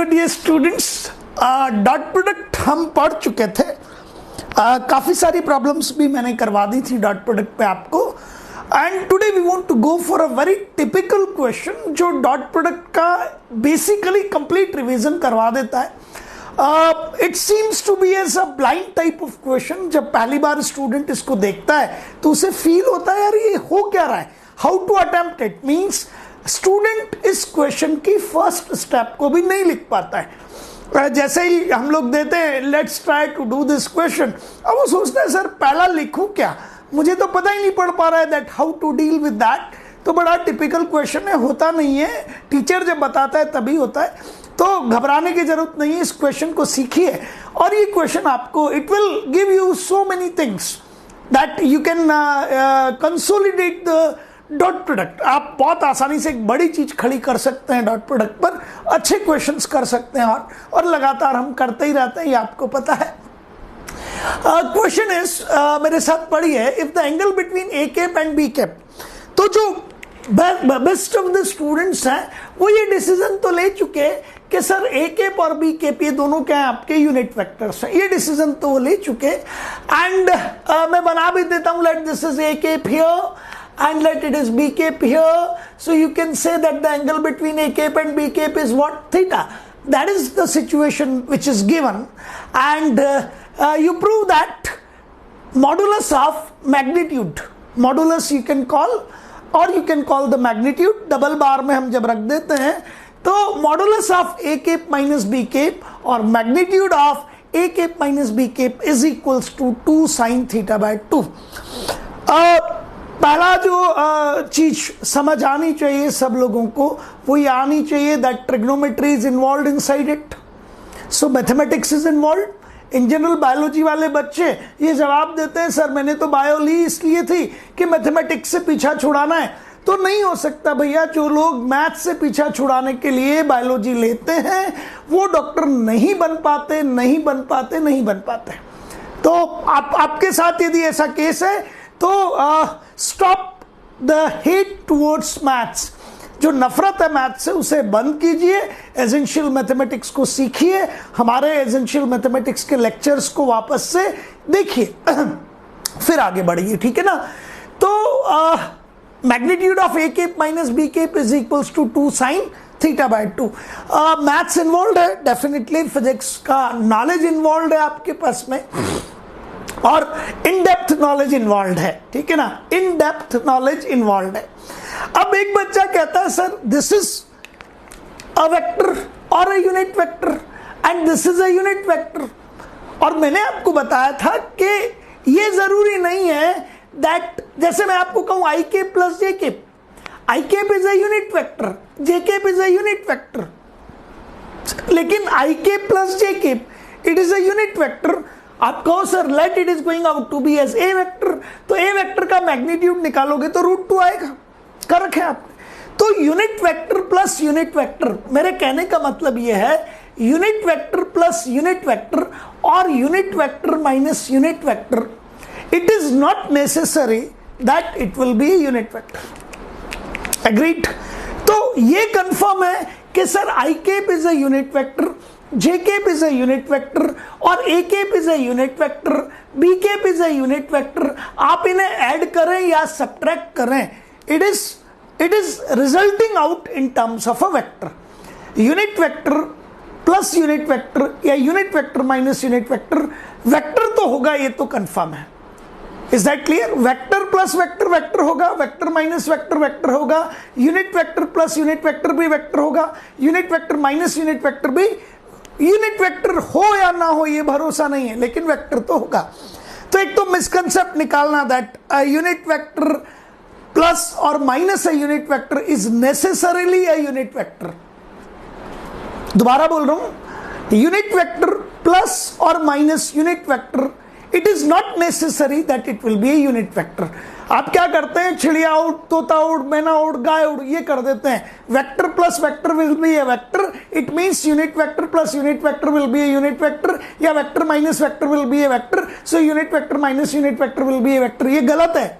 Dear students, dot product हम पढ़ चुके थे। काफ़ी सारी प्रॉब्लम्स भी मैंने करवा दी थी डॉट प्रोडक्ट पे आपको। And today we want to go for a very typical question जो डॉट प्रोडक्ट का बेसिकली कंप्लीट रिवीजन करवा देता है। It seems to be as a blind type of question. जब पहली बार स्टूडेंट इसको देखता है तो उसे फील होता है यार ये हो क्या रहा है, how to attempt it. Means student इस क्वेश्चन की फर्स्ट स्टेप को भी नहीं लिख पाता है। जैसे ही हम लोग देते हैं let's try to do this question, अब वो सोचता है सर पहला लिखूं क्या, मुझे तो पता ही नहीं पड़ पा रहा है that how to deal with that. तो बड़ा टिपिकल क्वेश्चन है, होता नहीं है, टीचर जब बताता है तभी होता है। तो घबराने की जरूरत नहीं है, इस क्वेश्चन को सीखिए और ये क्वेश्चन आपको it will give you so many things that you can consolidate the dot product. आप बहुत आसानी से एक बड़ी चीज खड़ी कर सकते हैं डॉट प्रोडक्ट पर, अच्छे क्वेश्चंस कर सकते हैं और लगातार हम करते ही रहते हैं, ये आपको पता है। क्वेश्चन इज, मेरे साथ पढ़िए, if the angle between A cap and B cap. तो जो बेस्ट ऑफ द स्टूडेंट्स हैं वो ये डिसीजन तो ले चुके कि सर ए कैप और बी कैप ये दोनों क्या है आपके यूनिट वेक्टर्स हैं, ये डिसीजन तो वो ले चुके। एंड मैं बना भी देता हूं, let this is A cap here and let it is b cap here, so you can say that the angle between a cap and b cap is what, theta. That is the situation which is given, and you prove that modulus of magnitude, modulus you can call or you can call the magnitude, double bar में हम जब रख देते हैं तो modulus of a cap minus b cap और magnitude of a cap minus b cap is equals to 2 sin theta by 2। पहला जो चीज समझ आनी चाहिए सब लोगों को वो ये आनी चाहिए that trigonometry is involve inside it, so mathematics is involve. In general biology वाले बच्चे ये जवाब देते हैं सर मैंने तो बायो ली इसलिए थी कि मैथमेटिक्स से पीछा छुड़ाना है। तो नहीं हो सकता भैया, जो लोग मैथ से पीछा छुड़ाने के लिए बायोलॉजी लेते हैं वो डॉक्टर नहीं बन पाते, नहीं बन पाते, नहीं बन पाते। तो आपके साथ यदि ऐसा केस है तो stop the hate towards maths, जो नफरत है मैथ्स से उसे बंद कीजिए, एसेंशियल मैथमेटिक्स को सीखिए, हमारे एसेंशियल मैथमेटिक्स के लेक्चर्स को वापस से देखिए, फिर आगे बढ़िए, ठीक है ना। तो magnitude of A cap minus B cap is equals to 2 sine theta by 2। Maths involve है डेफिनेटली, फिजिक्स का नॉलेज इन्वॉल्व है आपके पास में और इन डेप्थ नॉलेज इन्वॉल्व है, ठीक है ना, इन डेप्थ नॉलेज इन्वॉल्व है। अब एक बच्चा कहता है sir this is a vector और a unit vector and this is a unit vector, और मैंने आपको बताया था कि ये जरूरी नहीं है दैट, जैसे मैं आपको कहूं I cap plus J cap, I cap is a unit vector, J cap is a unit vector, लेकिन I cap plus J cap it is a unit vector. आप कहो sir let it is going out to be as a vector, तो ए vector का magnitude निकालोगे तो √2 आएगा, कर रखे आपने। तो unit vector plus unit vector, मेरे कहने का मतलब ये है unit vector plus unit vector और unit vector minus unit vector, it is not necessary that it will be unit vector. Agreed? तो ये कंफर्म है कि sir I cap is a unit vector, J cap is a unit vector और A cap is a unit vector, B cap is a unit vector. आप इन्हें add करें या subtract करें, it is resulting out in terms of a vector. Unit vector plus unit vector या unit vector minus unit vector, vector तो होगा, ये तो कंफर्म है। Is that clear? Vector plus vector vector होगा, वेक्टर माइनस वेक्टर वेक्टर होगा, unit vector plus unit vector भी vector होगा, unit vector minus unit vector भी, यूनिट वेक्टर हो या ना हो ये भरोसा नहीं है, लेकिन वेक्टर तो होगा। तो एक तो मिसकंसेप्ट निकालना that a unit vector plus और minus a unit vector is necessarily a unit vector. दोबारा बोल रहा हूं, यूनिट वेक्टर प्लस और minus unit vector, it is not necessary that it will be a unit vector. आप क्या करते हैं, चिड़िया उड़, तोता उड़, मैना उड़, गाय उड़, ये कर देते हैं। Vector plus vector will be a vector, it means unit vector plus unit vector will be a unit vector, या vector minus vector will be a vector, so unit vector minus unit vector will be a vector. ये गलत है।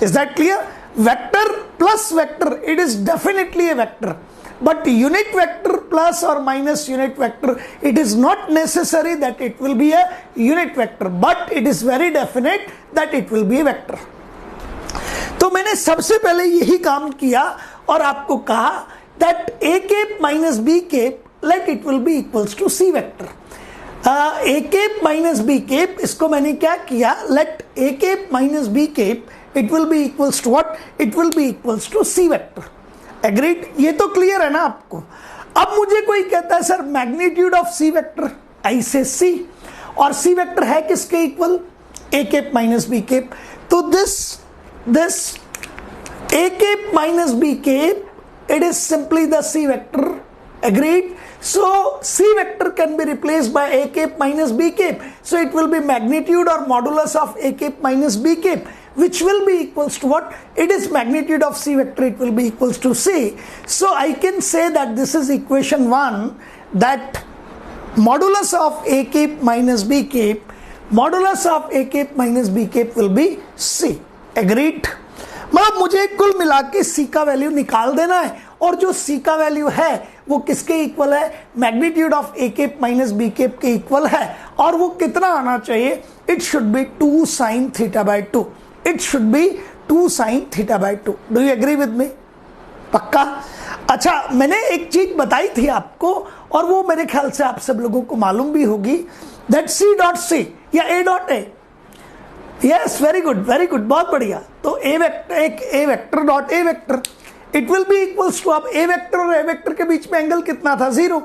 Is that clear? Vector plus vector, it is definitely a vector, but unit vector plus or minus unit vector, it is not necessary that it will be a unit vector, but it is very definite that it will be a vector. तो मैंने सबसे पहले यही काम किया और आपको कहा that a cap minus b cap let it will be equals to c vector. a cap minus b cap, इसको मैंने क्या किया, let a cap minus b cap it will be equals to what, it will be equals to c vector. Agreed? ये तो clear है ना आपको. अब मुझे कोई कहता है sir magnitude of C vector, आई से सी, और सी वेक्टर है किसके equal, A cap minus B cap. तो this A cap minus B cap, it is simply the c vector. Agreed? So c vector can be replaced by a cap minus b cap. So it will be magnitude or modulus of a cap minus b cap, which will be equals to what? It is magnitude of c vector, it will be equals to c. So I can say that this is equation 1, that modulus of a cap minus b cap, modulus of a cap minus b cap will be c. Agreed? मतलब मुझे कुल मिला के c का value निकाल देना है, और जो c का वैल्यू है वो किसके इक्वल है, magnitude of a cap minus b cap के इक्वल है, और वो कितना आना चाहिए, it should be 2 sin theta by 2. It should be 2 sin theta by 2. Do you agree with me? पक्का? अच्छा, मैंने एक चीज बताई थी आपको, और वो मेरे ख्याल से आप सब लोगों को मालूम भी होगी, दैट c डॉट c या a dot a. Yes, very good, बहुत बढ़िया. तो ए वेक्टर, एक A vector dot A vector, it will be equals to, अब ए वेक्टर और ए वेक्टर के बीच में एंगल कितना था, 0.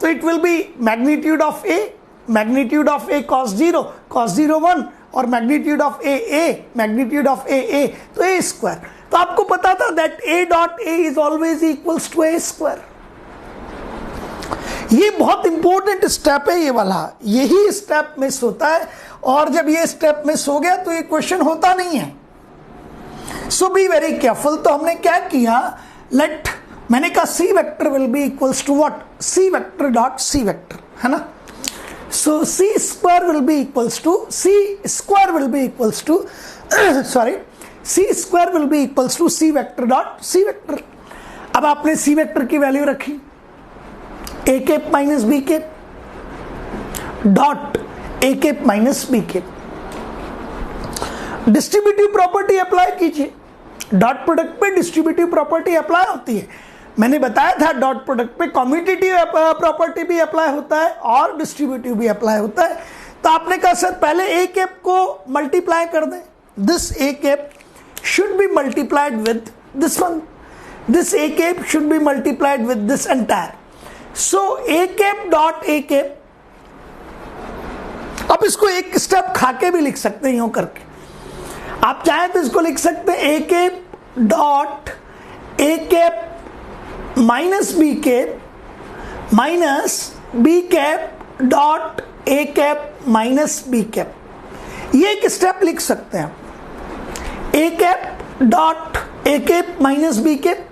तो it will B magnitude of A cos 0 1, और मैग्नीट्यूड ऑफ ए तो ए स्क्वायर. तो आपको पता था that A dot A is always equals to A square. ये बहुत इंपॉर्टेंट स्टेप है ये वाला, यही स्टेप मिस होता है, और जब ये स्टेप मिस हो गया तो ये क्वेश्चन होता नहीं है. So be very careful. तो हमने क्या किया, मैंने कहा C vector will be equals to what, C vector dot C vector, है ना. So C square will be equals to C vector dot C vector. अब आपने सी वेक्टर की वैल्यू रखी, A cap minus B cap dot A cap minus B cap. Distributive property apply कीजिए. Dot product पे distributive property apply होती है. मैंने बताया था डॉट प्रोडक्ट पे कम्यूटेटिव प्रॉपर्टी भी अप्लाई होता है और डिस्ट्रीब्यूटिव भी अप्लाई होता है. तो आपने कहा सर पहले ए केप को मल्टीप्लाई कर दें. This A cap should be multiplied with this one, this A cap should be multiplied with this entire. So A cap dot A cap, अब इसको एक स्टेप खाके भी लिख सकते हैं, यूं करके आप चाहे तो इसको लिख सकते हैं A cap dot A cap minus B cap dot A cap minus B cap. ये एक स्टेप लिख सकते हैं. A cap dot A cap minus B cap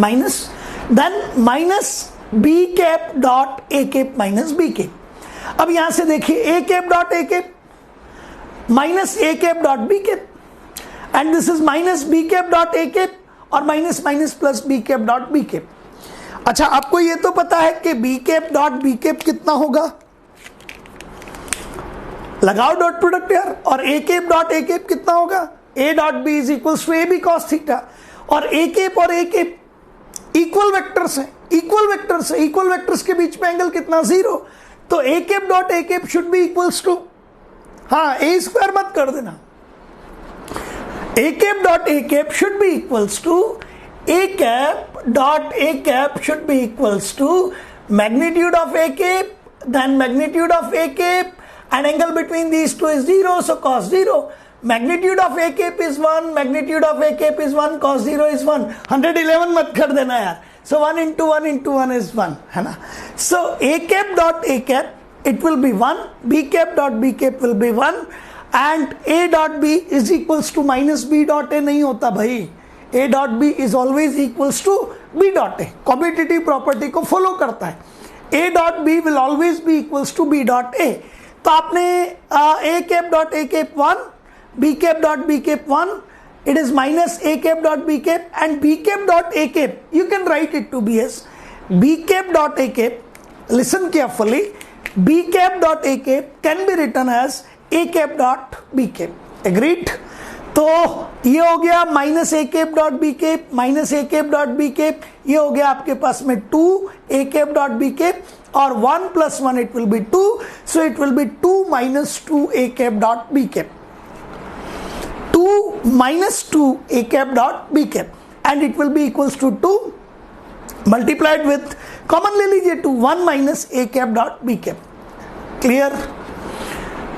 minus, then minus B cap dot A cap minus B cap. अब यहां से देखिए A cap dot A cap minus A cap dot B cap, and this is minus B cap dot A cap और minus minus plus B cap dot B cap. अच्छा, आपको ये तो पता है कि B cap dot B cap कितना होगा, लगाओ डॉट प्रोडक्ट यार. और A cap dot A cap कितना होगा, A dot B is equal to A B cos theta. और ए कैप इक्वल वेक्टर्स हैं, इक्वल वेक्टर्स के बीच में एंगल कितना, 0. तो A cap dot A cap should be equals to, हाँ ए स्क्वायर मत कर देना, A cap dot A cap should be equals to A cap dot A cap should be equals to magnitude of A cap, then magnitude of A cap, and angle between these two is 0, so cos 0. Magnitude of A cap is 1, magnitude of A cap is 1, cos 0 is 1. 111 मत कर देना यार. So 1 into 1 into 1 is 1, है ना. So a cap dot a cap it will be 1, b cap dot b cap will be 1, and a dot b is equals to minus b dot a नहीं होता भाई. a dot b is always equals to b dot a. Commutative property को follow करता है. a dot b will always be equals to b dot a. तो आपने a cap dot a cap 1, b cap dot b cap 1, it is minus a cap dot b cap, and b cap dot a cap you can write it to be as b cap dot a cap. Listen carefully, b cap dot a cap can be written as a cap dot b cap. Agreed? तो ये हो गया minus A cap dot B cap minus A cap dot B cap, ये हो गया आपके पास में 2 A cap dot B cap, और 1 plus 1 it will be 2, so it will be 2 minus 2 a cap dot b cap, 2 minus 2 a cap dot b cap, and it will be equals to 2 multiplied with, common ले लीजिए 2, 1 minus a cap dot b cap. Clear?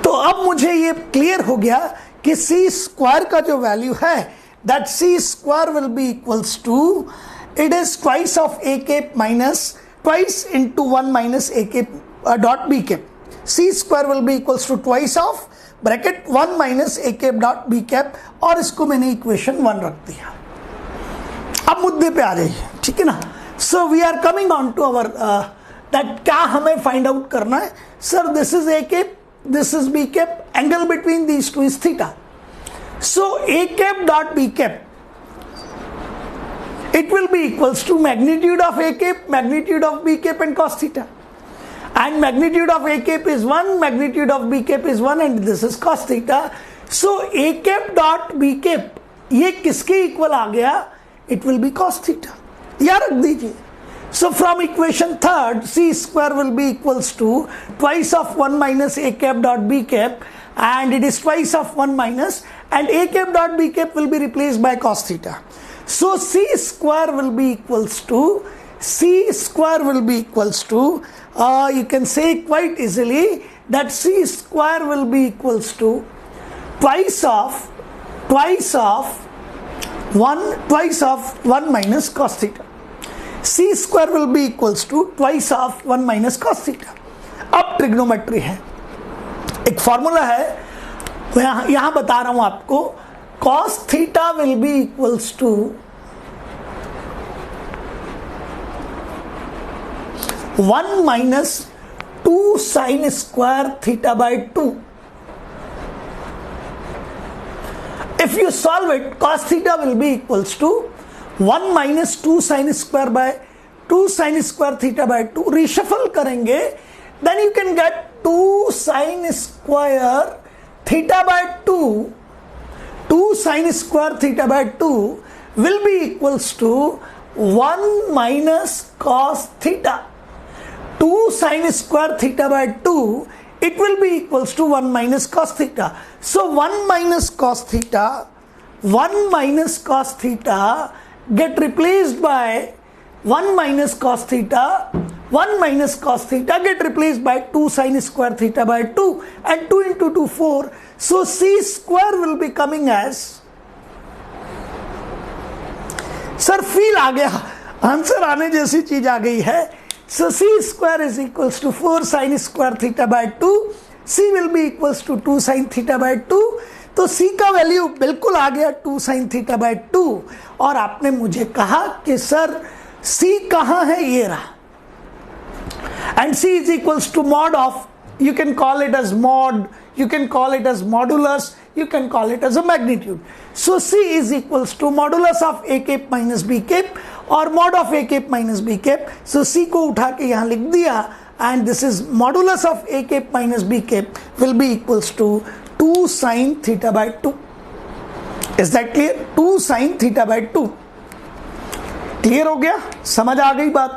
तो अब मुझे ये clear हो गया कि सी square का जो वैल्यू है, that C square will be equals to, it is twice of A cap minus twice into 1 minus A cap dot B cap. C square will be equals to twice of bracket 1 minus A cap dot B cap, और इसको मैंने equation 1 रख दिया. अब मुद्दे पे आ जाइए, ठीक है ना. So we are coming on to our that क्या हमें फाइंड आउट करना है. Sir this is A cap, this is b cap, angle between these two is theta. So a cap dot b cap, it will be equals to magnitude of a cap, magnitude of b cap, and cos theta. And magnitude of a cap is 1, magnitude of b cap is 1, and this is cos theta. So a cap dot b cap ये किसके equal आ गया? It will be cos theta. याद रख दीजिए. So from equation third, c square will be equals to twice of 1 minus a cap dot b cap, and it is twice of 1 minus, and a cap dot b cap will be replaced by cos theta. So c square will be equals to, you can say quite easily that c square will be equals to twice of 1 minus cos theta. c square will be equals to twice of 1 minus cos theta. अब trigonometry है, एक formula है, यहां बता रहा हूं आपको. cos theta will be equals to 1 minus 2 sin square theta by 2. If you solve it, cos theta will be equals to 1 minus 2 sin square by 2 sin square theta by 2. reshuffle करेंगे, then you can get 2 sin square theta by 2 sin square theta by 2 will be equals to 1 minus cos theta. 2 sin square theta by 2, it will be equals to 1 minus cos theta. So 1 minus cos theta get replaced by 1 minus cos theta, 1 minus cos theta get replaced by 2 sin square theta by 2, and 2 into 2 4. So c square will be coming as, sir feel आ गया, answer आने जैसी चीज आ गई है. So c square is equals to 4 sin square theta by 2, c will be equals to 2 sin theta by 2. तो c का value बिल्कुल आ गया 2 sin theta by 2, और आपने मुझे कहा कि सर c कहाँ है, ये रहा, and c is equals to mod of, you can call it as mod, you can call it as modulus, you can call it as a magnitude. So c is equals to modulus of a cap minus b cap, और mod of a cap minus b cap. So c को उठा के यहाँ लिख दिया, and this is modulus of a cap minus b cap will be equals to 2 sin theta by 2. Is that clear? 2 sin theta by 2. Clear हो गया? समझ आ गई बात?